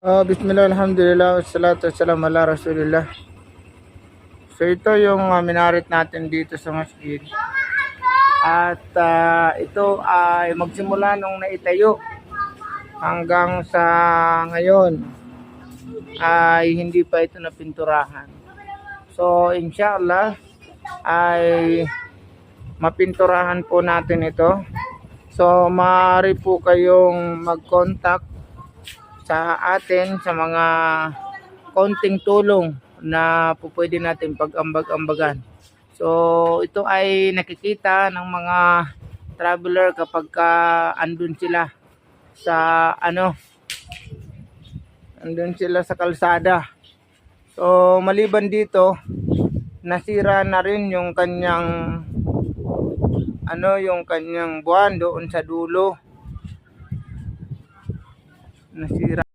Bismillah, alhamdulillah, wassalatu wassalamu ala rasulillah. So ito yung minarit natin dito sa masjid. At ito ay magsimula nung naitayo hanggang sa ngayon ay hindi pa ito napinturahan. So inshallah ay mapinturahan po natin ito. So maaari po kayong mag-contact sa atin sa mga konting tulong na po pwede natin pag-ambag-ambagan. So ito ay nakikita ng mga traveler kapag andun sila sa andun sila sa kalsada. So maliban dito, nasira na rin yung kanyang yung kanyang buwan doon sa dulo. Nasira.